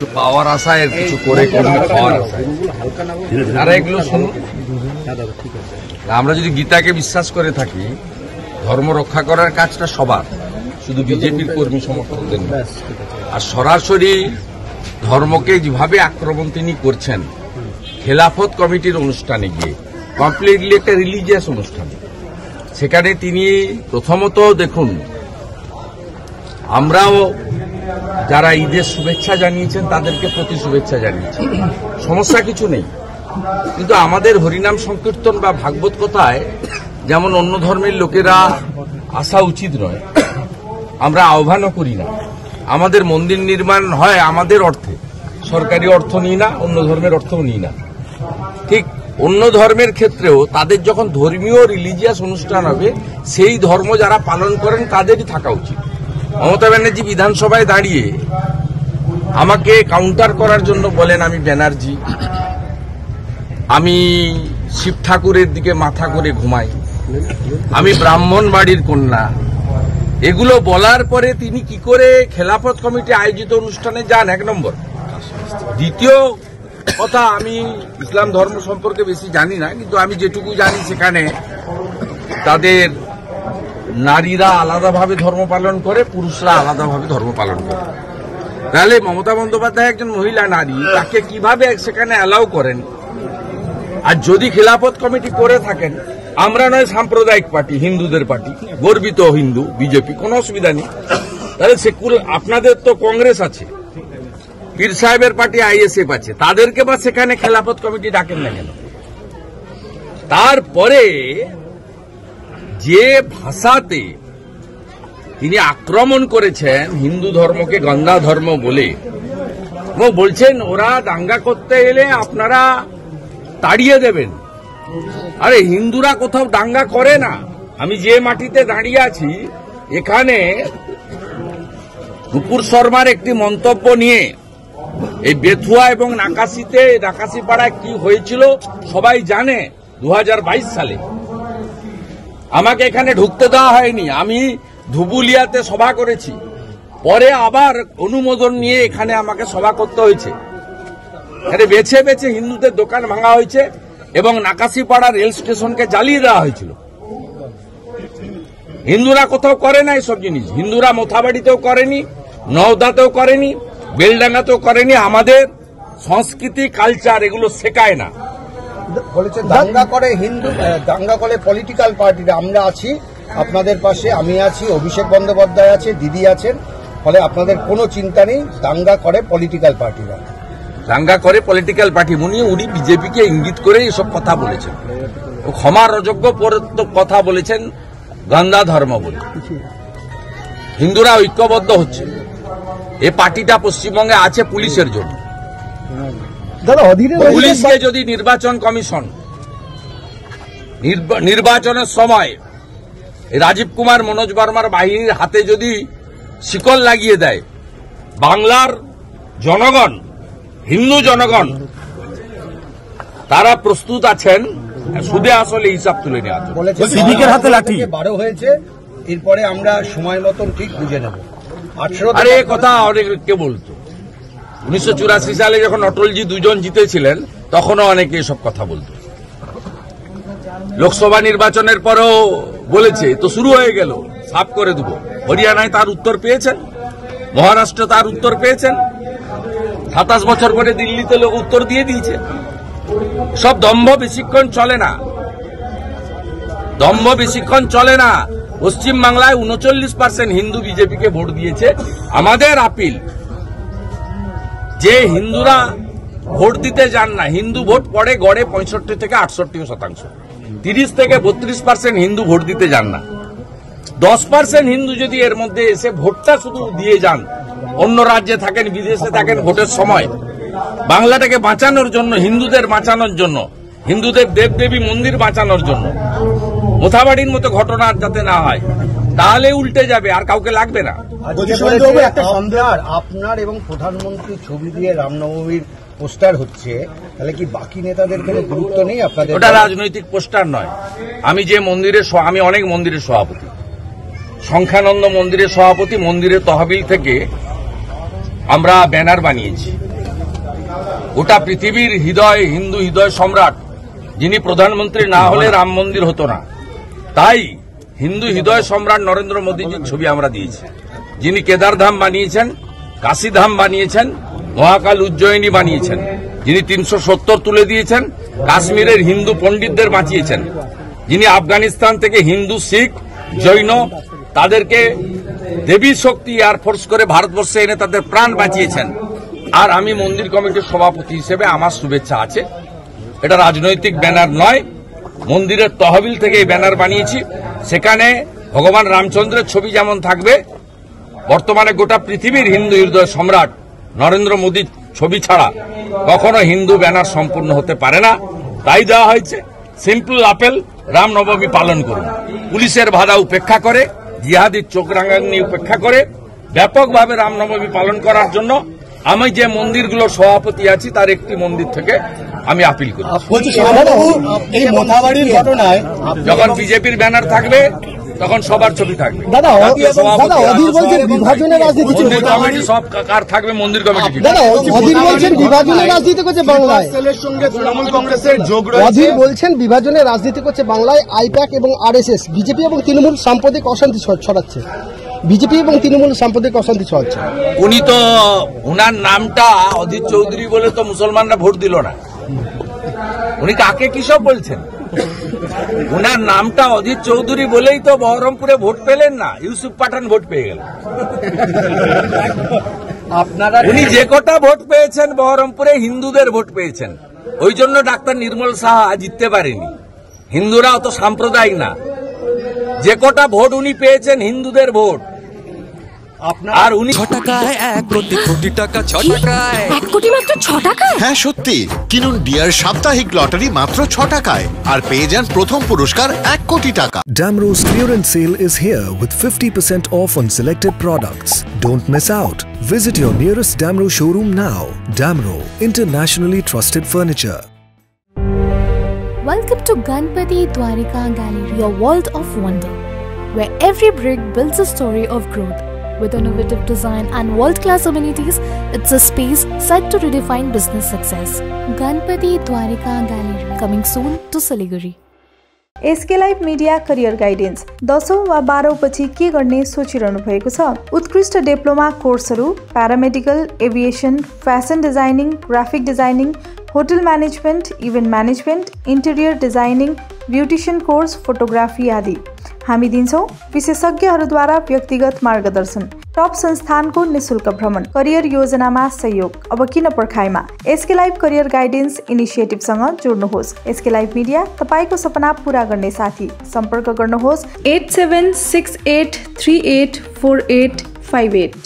পাওয়ার আশায় কিছু করে খাওয়ার আশায় আর এগুলো শুনুন। আমরা যদি গীতাকে বিশ্বাস করে থাকি, ধর্ম রক্ষা করার কাজটা সবার, শুধু বিজেপির কর্মী সমর্থকদের না। আর সরাসরি ধর্মকে যেভাবে আক্রমণ তিনি করছেন, খেলাফত কমিটির অনুষ্ঠানে গিয়ে কমপ্লিটলি একটা রিলিজিয়াস অনুষ্ঠান, সেখানে তিনি প্রথমত দেখুন, আমরাও যারা ঈদের শুভেচ্ছা জানিয়েছেন তাদেরকে প্রতি শুভেচ্ছা জানিয়েছেন, সমস্যা কিছু নেই। কিন্তু আমাদের হরিনাম সংকীর্তন বা ভাগবত কথায় যেমন অন্য ধর্মের লোকেরা আসা উচিত নয়, আমরা আহ্বানও করি না। আমাদের মন্দির নির্মাণ হয় আমাদের অর্থে, সরকারি অর্থ নিই না, অন্য ধর্মের অর্থও নিই না। ঠিক অন্য ধর্মের ক্ষেত্রেও তাদের যখন ধর্মীয় রিলিজিয়াস অনুষ্ঠান হবে, সেই ধর্ম যারা পালন করেন তাদেরই থাকা উচিত। মমতা ব্যানার্জি বিধানসভায় দাঁড়িয়ে আমাকে কাউন্টার করার জন্য বলেন আমি ব্যানার্জি, আমি শিব ঠাকুরের দিকে মাথা করে ঘুমাই, আমি ব্রাহ্মণ বাড়ির কন্যা, এগুলো বলার পরে তিনি কি করে খেলাফত কমিটি আয়োজিত অনুষ্ঠানে যান, এক নম্বর। দ্বিতীয় কথা, আমি ইসলাম ধর্ম সম্পর্কে বেশি জানি না, কিন্তু আমি যেটুকু জানি সেখানে তাদের নারীরা আলাদাভাবে ধর্ম পালন করে, পুরুষরা আলাদাভাবে ধর্ম পালন করে। তাহলে মমতা বন্দ্যোপাধ্যায় একজন মহিলা নারী, তাকে কিভাবে সেখানে অ্যালাউ করেন? আর যদি খেলাফত কমিটি করে থাকেন, আমরা নয় সাম্প্রদায়িক পার্টি, হিন্দুদের পার্টি, গর্বিত হিন্দু বিজেপি, কোনো অসুবিধা নেই। তাহলে আপনাদের তো কংগ্রেস আছে, পীর সাহেবের পার্টি আইএসএফ আছে, তাদেরকে বা সেখানে খেলাফত কমিটি ডাকেন না কেন? তারপরে যে ভাষাতে তিনি আক্রমণ করেছেন হিন্দু ধর্মকে গন্ধা ধর্ম বলে, এবং বলছেন ওরা দাঙ্গা করতে এলে আপনারা তাড়িয়ে দেবেন। আরে হিন্দুরা কোথাও দাঙ্গা করে না। আমি যে মাটিতে দাঁড়িয়ে আছি, এখানে নুপুর শর্মার একটি মন্তব্য নিয়ে এই বেথুয়া এবং নাকাশিপাড়ায় কি হয়েছিল সবাই জানে। 2022 সালে আমাকে এখানে ঢুকতে দেওয়া হয়নি, আমি ধুবুলিয়াতে সভা করেছি, পরে আবার অনুমোদন নিয়ে এখানে আমাকে সভা করতে হয়েছে। এখানে বেছে বেছে হিন্দুদের দোকান ভাঙা হয়েছে এবং নাকাশিপাড়া রেল স্টেশনকে জ্বালিয়ে দেওয়া হয়েছিল। হিন্দুরা কোথাও করে না এসব জিনিস, হিন্দুরা মোথাবাড়িতেও করেনি, নওদাতেও করেনি, বেলডাঙ্গাতেও করেনি। আমাদের সংস্কৃতি কালচার এগুলো শেখায় না। বলেছে দাঙ্গা করে হিন্দু, দাঙ্গা করে পলিটিক্যাল পার্টিরা। আমরা আছি আপনাদের পাশে, আমি আছি, অভিষেক বন্দ্যোপাধ্যায় আছে, দিদি আছেন, ফলে আপনাদের কোনো চিন্তা নেই। দাঙ্গা করে পলিটিক্যাল পার্টিরা, দাঙ্গা করে পলিটিক্যাল পার্টি। উনি বিজেপিকে ইঙ্গিত করে এসব কথা বলেছেন, ক্ষমার অযোগ্য কথা বলেছেন গন্ধা ধর্ম বলে। হিন্দুরা ঐক্যবদ্ধ হচ্ছে, এ পার্টিটা পশ্চিমবঙ্গে আছে পুলিশের জন্য। পুলিশকে যদি নির্বাচন কমিশন নির্বাচনের সময় রাজীব কুমার, মনোজ বর্মার বাহিনীর হাতে যদি শিকল লাগিয়ে দেয়, বাংলার জনগণ, হিন্দু জনগণ তারা প্রস্তুত আছেন সুদে আসলে হিসাব তুলে নেওয়ার জন্য। সিভিকের হাতে লাঠি 12 হয়েছে, এরপরে আমরা সময় মতন ঠিক বুঝে নেব। আরে এ কথা অনেকে বলতো, 1984 সালে যখন অটলজি দুজন জিতেছিলেন তখনও অনেকে এসব কথা বলতো। লোকসভা নির্বাচনের পরেও বলেছে, তো শুরু হয়ে গেল, সাফ করে দেব। হরিয়ানায় তার উত্তর পেয়েছেন, মহারাষ্ট্রে তার উত্তর পেয়েছেন, 27 বছর পরে দিল্লিতে লোক উত্তর দিয়ে দিয়েছে। সব দম্ভ বেশিক্ষণ চলে না, দম্ভ বেশিক্ষণ চলে না। পশ্চিমবাংলায় 39% হিন্দু বিজেপিকে ভোট দিয়েছে। আমাদের আপিল যে হিন্দুরা ভোট দিতে যান না, হিন্দু ভোট পড়ে গড়ে 65 থেকে 68%, 30 থেকে 32% হিন্দু ভোট দিতে যান না। 10% হিন্দু যদি এর মধ্যে এসে ভোটটা শুধু দিয়ে যান, অন্য রাজ্যে থাকেন, বিদেশে থাকেন, ভোটের সময় বাংলাটাকে বাঁচানোর জন্য, হিন্দুদের বাঁচানোর জন্য, হিন্দুদের দেবদেবী মন্দির বাঁচানোর জন্য, মোথাবাড়ির মতো ঘটনা যাতে না হয়, তাহলে উল্টে যাবে, আর কাউকে লাগবে না। আপনার এবং প্রধানমন্ত্রীর ছবি দিয়ে রামনবমীর পোস্টার হচ্ছে, তাহলে কি বাকি নেতাদের কোনো গুরুত্ব নেই আপনাদের? ওটা রাজনৈতিক পোস্টার নয়। আমি অনেক মন্দিরের সভাপতি, সংখ্যানন্দ মন্দিরের সভাপতি, মন্দিরের তহবিল থেকে আমরা ব্যানার বানিয়েছি। গোটা পৃথিবীর হৃদয়, হিন্দু হৃদয় সম্রাট যিনি প্রধানমন্ত্রী না হলে রাম মন্দির হতো না, তাই হিন্দু হৃদয় সম্রাট নরেন্দ্র মোদীজির ছবি আমরা দিয়েছি। যিনি কেদারধাম বানিয়েছেন, কাশীধাম বানিয়েছেন, মহাকাল উজ্জয়িনী বানিয়েছেন, যিনি 370 তুলে দিয়েছেন, কাশ্মীরের হিন্দু পণ্ডিতদের বাঁচিয়েছেন, যিনি আফগানিস্তান থেকে হিন্দু, শিখ, জৈন তাদেরকে দেবী শক্তি এয়ারফোর্স করে ভারতবর্ষে এনে তাদের প্রাণ বাঁচিয়েছেন। আর আমি মন্দির কমিটির সভাপতি হিসেবে আমার শুভেচ্ছা আছে। এটা রাজনৈতিক ব্যানার নয়, মন্দিরের তহবিল থেকে এই ব্যানার বানিয়েছি। সেখানে ভগবান রামচন্দ্রের ছবি যেমন থাকবে, বর্তমানে গোটা পৃথিবীর হিন্দু হৃদয় সম্রাট নরেন্দ্র মোদীর ছবি ছাড়া কখনো হিন্দু ব্যানার সম্পূর্ণ হতে পারে না। তাই দেওয়া হয়েছে। সিম্পল আপেল, রামনবমী পালন করুন। পুলিশের বাধা উপেক্ষা করে, জিহাদির চোখ রাঙানি উপেক্ষা করে ব্যাপকভাবে রামনবমী পালন করার জন্য আমি যে মন্দিরগুলোর সভাপতি আছি তার একটি মন্দির থেকে আমি আপিল করি। যখন বিজেপির ব্যানার থাকবে তখন সবার ছবি থাকবে। সব কার থাকবে? মন্দির কমিটি। বিভাজনের রাজনীতি করছে বাংলায়, অধীর বলছেন বিভাজনের রাজনীতি করছে বাংলায় আইপ্যাক এবং আরএসএস, বিজেপি এবং তৃণমূল সাম্প্রদায়িক অশান্তি ছড়াচ্ছে। বিজেপি এবং তৃণমূল সাম্প্রদায়িক অশান্তি ছড়াচ্ছে। উনি তো উনার নামটা অধীর চৌধুরী বলে তো মুসলমানরা ভোট দিল না। উনি কাকে কিসব বলছেন? উনার নামটা অধীর চৌধুরী বলেই তো বহরমপুরে ভোট পেলেন না, ইউসুফ পাঠান ভোট পেয়ে গেল। আপনারা উনি যে কটা ভোট পেয়েছেন বহরমপুরে হিন্দুদের ভোট পেয়েছেন, ওই জন্য ডাক্তার নির্মল সাহা জিততে পারেনি। হিন্দুরা অত সাম্প্রদায়িক না। যে কটা ভোট উনি পেয়েছেন হিন্দুদের ভোট। আর উনি 6 টাকায় 1 কোটি টাকা, 6 টাকায় 1 কোটি মাত্র 6 টাকায়। হ্যাঁ সত্যি, কিনুন ডিয়ার সাপ্তাহিক লটারি মাত্র 6 টাকায় আর পেয়ে যান প্রথম পুরস্কার 1 কোটি টাকা। Damro's clearance sale is here with 50% off on selected products. Don't miss out. Visit your nearest Damro showroom now. Damro, internationally trusted furniture. Welcome to Ganpati Dwarika Gallery, your world of wonder, where every brick builds a story of growth. With innovative design and world-class amenities, it's a space set to redefine business success. Ganpati Dwarika Gallery, coming soon to Siliguri. SK live media career guidance 10औं वा 12औं पछि के गर्ने सोचिरहनु भएको छ? उत्कृष्ट डिप्लोमा कोर्सहरू, paramedical, aviation, fashion designing, graphic designing, hotel management, event management, interior designing, beautician course, photography आदि। हामी दिन्छौं विशेषज्ञहरूद्वारा व्यक्तिगत मार्गदर्शन, टप संस्थानको निशुल्क भ्रमण, करियर योजनामा सहयोग। अब किन पर्खाइमा? एसके लाइभ करियर गाइडेन्स इनिसिएटिभसँग जोड्नुहोस्। एसके लाइभ मिडिया तपाईको सपना पूरा गर्ने साथी। सम्पर्क गर्नुहोस् 8768384858।